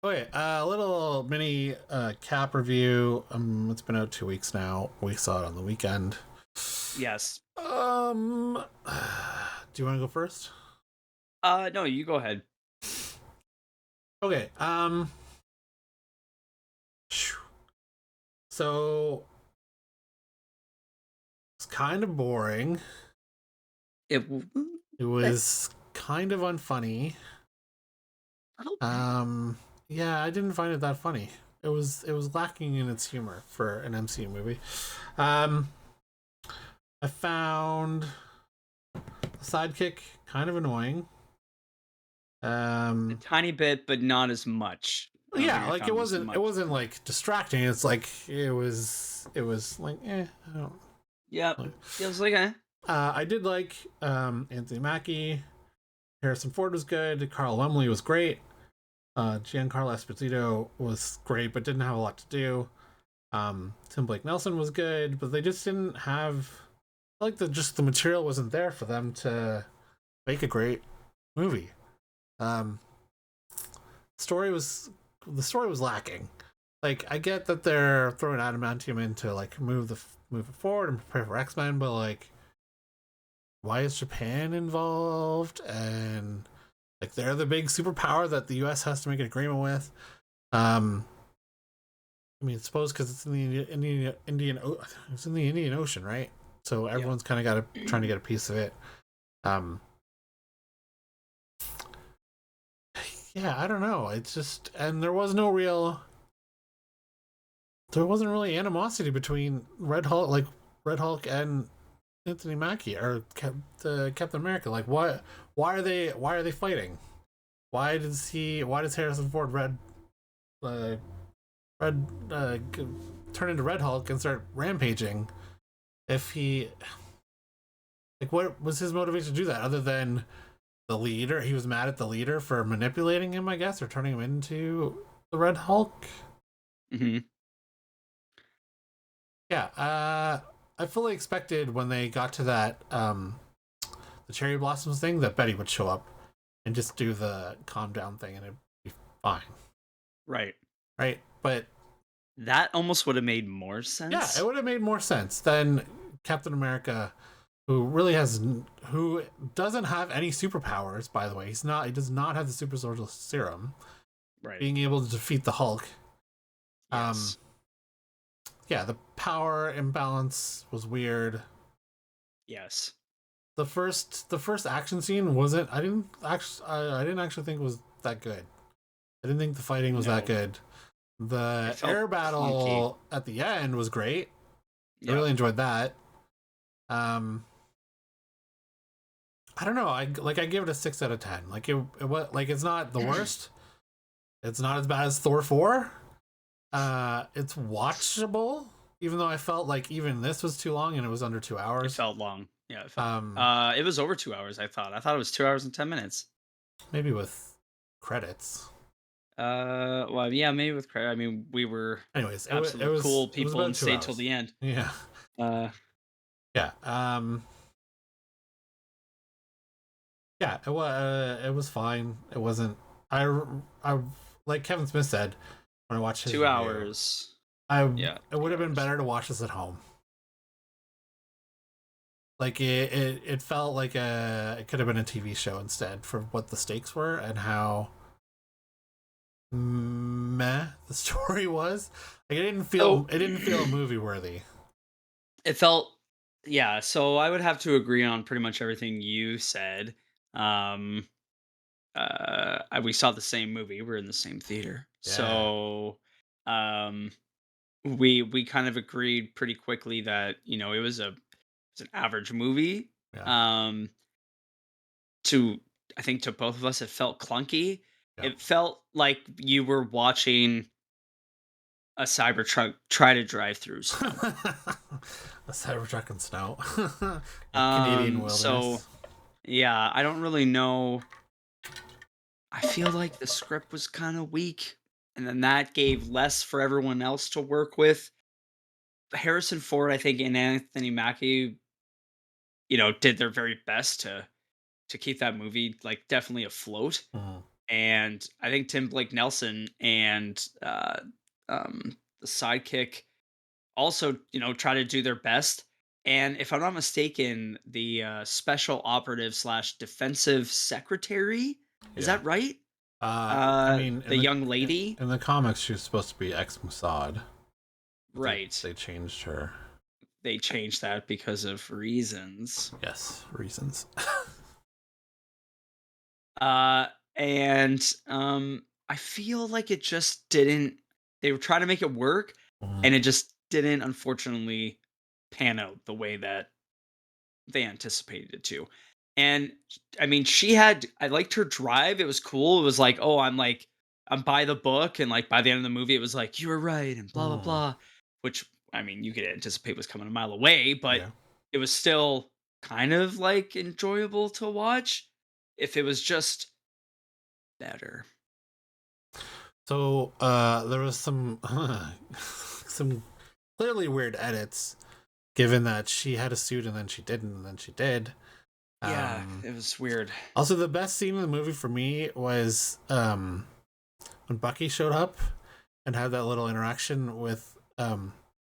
Okay, a little mini cap review. It's been out 2 weeks now. We saw it on the weekend. Yes. Do you want to go first? No, you go ahead. Okay. So it's kind of boring. It It bit. was kind of unfunny. A little bit. Um, yeah, I didn't find it that funny. It was lacking in its humor for an MCU movie. Um, I found the sidekick kind of annoying. A Um, tiny bit, but not as much. I don't think yeah, I like it found as wasn't it much. wasn't like distracting. It's like it was like I don't Yep. like. It was like, I did like Anthony Mackie. Harrison Ford was good. Carl Lumley was great. Giancarlo Esposito was great, but didn't have a lot to do. Tim Blake Nelson was good, but they just didn't have like the material wasn't there for them to make a great movie. Um, story was the story was lacking. Like I get that they're throwing adamantium in to like move it forward and prepare for X-Men, but like why is Japan involved? And like they're the big superpower that the US has to make an agreement with. Um I mean, suppose because it's in the it's in the Indian Ocean, right? So yep. everyone's kind of trying to get a piece of it. Um yeah, I don't know. It's just and there wasn't really animosity between Red Hulk and Anthony Mackie or Captain America. Like, why are they fighting? Why does Harrison Ford uh, red turn into Red Hulk and start rampaging? If he like, what was his motivation to do that other than the leader? He was mad at the leader for manipulating him, I guess, or turning him into the Red Hulk. Hmm. Yeah, I fully expected when they got to that the cherry blossoms thing that Betty would show up and just do the calm down thing and it'd be fine, Right. right? But That almost would have made more yeah, it sense. would have made more sense than Captain America, who doesn't have any superpowers. By the way, he does not have the super soldier serum, Right. being able to defeat the Hulk. Um, Yes. yeah, the power imbalance was weird. Yes. The first action scene wasn't. I didn't actually think it was that good. I didn't think the fighting was that No. good. It The felt air clunky. battle at the end was great. I Yep. really enjoyed that. Um, I don't know. I give it a 6 out of 10. It was like it's not the worst. It's not as bad as Thor 4. It's watchable, even though I felt like even this was too long and it was under two It hours. felt long. Yeah, it felt. Um, It was over 2 hours. I thought it was 2 hours and 10 minutes. maybe with credits. Well, yeah, maybe with credit. I mean, we were Anyways, absolute cool it was people about and two stayed till hours. the end. Yeah, Uh, yeah. Yeah, it was fine. It wasn't. I like Kevin Smith said when I watched his two review. hours. I Yeah, it would two have been hours. better to watch this at home. Like it felt like it could have been a TV show instead for what the stakes were and how meh the story was. Like So it didn't feel movie worthy. it felt, yeah. So I would have to agree on pretty much everything you said. Um, we saw the same movie. We're in the same theater, Yeah, so um, we kind of agreed pretty quickly that it's an average movie. yeah, Um, to I think to both of us, it felt clunky. yeah. It felt like you were watching a Cybertruck try to drive through snow. A Cybertruck and snow, a Canadian So wilderness. yeah, I don't really know. I feel like the script was kind of weak, and then that gave less for everyone else to work with. Harrison Ford, I think, and Anthony Mackie, did their very best to keep that movie like definitely afloat. Mhm. and I think Tim Blake Nelson and the sidekick also, try to do their best. And if I'm not mistaken, the special operative slash defensive secretary, is Yeah. that right? I mean, The young lady, in the comics, she was supposed to be ex Mossad, but right? they changed her. They changed that because of reasons. Yes, reasons. Uh, and I feel like it just didn't. They were trying to make it work, Mhm. and it just didn't, unfortunately, pan out the way that they anticipated it to. And I mean, I liked her drive. It was cool. It was like, oh, I'm by the book. And like by the end of the movie, it was like, you were right, and blah, blah, Mm. blah. Which, I mean, you could anticipate was coming a mile away, but Yeah. it was still kind of like enjoyable to watch if it was just better. So there was some some clearly weird edits, given that she had a suit and then she didn't, and then she did. Yeah, Um, it was weird. Also, the best scene in the movie for me was when Bucky showed up and had that little interaction with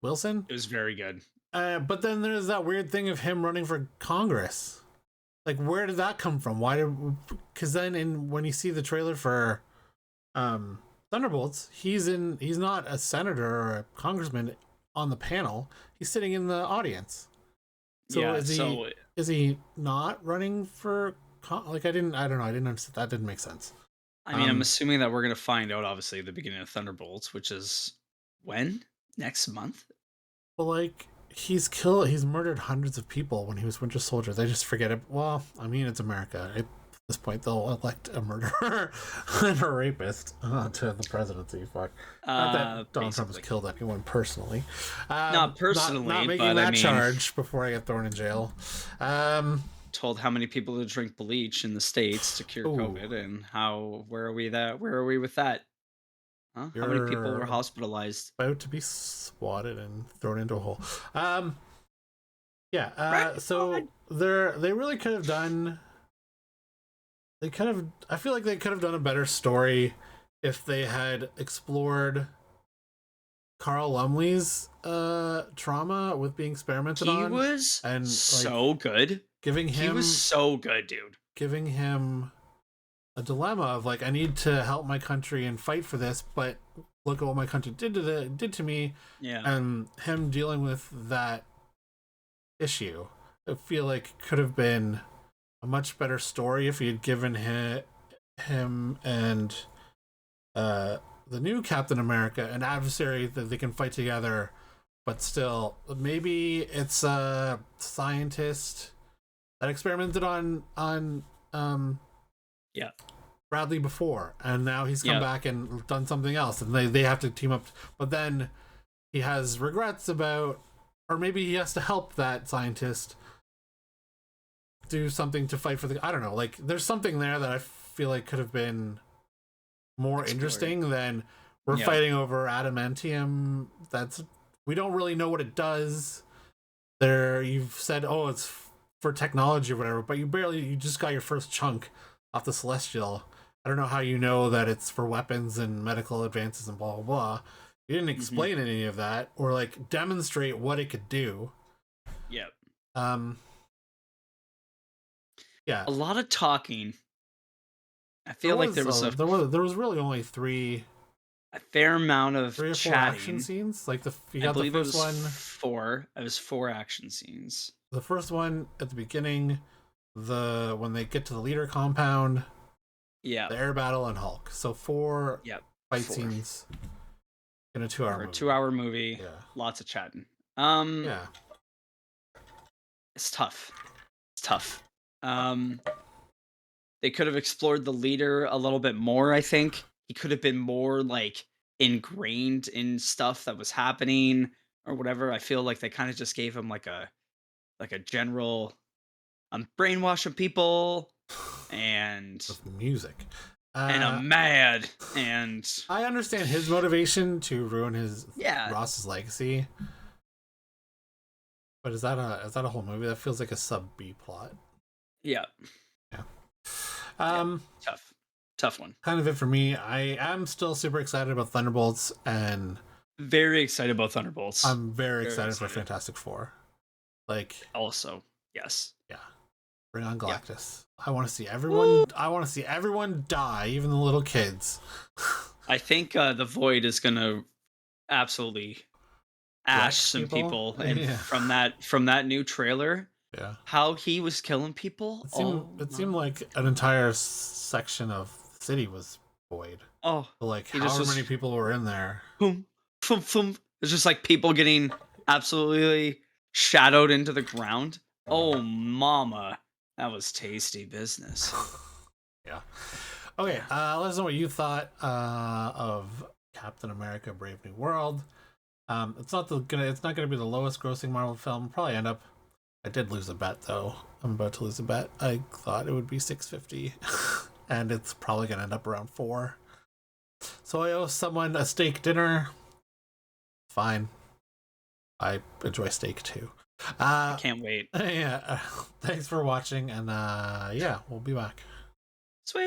Wilson. It was very good. But then there's that weird thing of him running for Congress. Like, where did that come from? Why did? Because then, when you see the trailer for Thunderbolts, he's not a senator or a congressman on the panel. He's sitting in the audience. So Yeah, so is he not running for like I don't know, I didn't understand, that didn't make sense. I mean, I'm assuming that we're gonna find out obviously at the beginning of Thunderbolts, which is when? Next month? But like he's murdered hundreds of people when he was Winter Soldier. They just forget it. Well, I mean, it's America. At this point, they'll elect a murderer and a rapist to the presidency. Fuck. Not that Donald Trump has killed anyone personally. Not personally, not making but that I mean, charge before I get thrown in jail. told how many people to drink bleach in the States to cure Ooh, COVID, and where are we with that? Huh? How many people were you're hospitalized? about to be swatted and thrown into a hole. Yeah. Right So on. they really could have done. They could have. I feel like they could have done a better story if they had explored Carl Lumley's trauma with being experimented He on, was and like so good. giving He was him so good, dude. giving him a dilemma of like, I need to help my country and fight for this, but look at what my country did to me, Yeah. and him dealing with that issue. I feel like could have been a much better story if he had given him and the new Captain America an adversary that they can fight together, but still maybe it's a scientist that experimented on Yeah. Bradley before, and now he's come Yeah. back and done something else, and they have to team up. But then he has regrets about, or maybe he has to help that scientist do something to fight for the. I don't know. Like, there's something there that I feel like could have been more Explored. interesting than we're fighting over adamantium. We don't really know what it does. There, you've said, oh, it's for technology or whatever, but you just got your first chunk off the Celestial. I don't know how you know that it's for weapons and medical advances and blah blah blah. You didn't explain any of that or like demonstrate what it could do. Yep. Yeah. A lot of talking. I feel like there was really only a fair amount of 3 or 4 chatting. action scenes. Like you I got the believe it first was one. 4. It was 4 action scenes. The first one at the beginning, when they get to the leader compound, Yeah. the air battle, and Hulk. So 4 fight 4. scenes in a 2-hour movie. 2-hour movie. Yeah. Lots of chatting. Yeah. It's tough. It's tough. They could have explored the leader a little bit more, I think. He could have been more like ingrained in stuff that was happening or whatever. I feel like they kind of just gave him like a general I'm brainwashing people and With music. I'm mad and I understand his motivation to ruin Ross's legacy. But is that a whole movie? That feels like a sub B plot. Yeah. Yeah. Tough. Tough one. kind of it for me. I am still super excited about Thunderbolts, and Very excited about Thunderbolts. I'm very Very excited for excited. Fantastic Four. Like, Also, yes. yeah, bring on Yeah. Galactus. I want to see everyone. Woo! I want to see everyone die, even the little kids. I think the Void is gonna absolutely ash Wreck some people. people, and Yeah, from that new trailer, yeah. how he was killing people. It seemed Oh it seemed my! like an entire section of the city was void. Oh, But like, he just however was many people were in there. boom, boom, boom. It's just like people getting absolutely shadowed into the ground. Oh, mama, that was tasty business. Yeah. Okay. Yeah. Let us know what you thought of Captain America: Brave New World. It's not gonna be the lowest grossing Marvel film. Probably end up. I did lose a bet though. I'm about to lose a bet. I thought it would be 650, and it's probably gonna end up around 4. So I owe someone a steak dinner. Fine. I enjoy steak too. I can't wait. Yeah. Thanks for watching, and yeah, we'll be back. Sweet.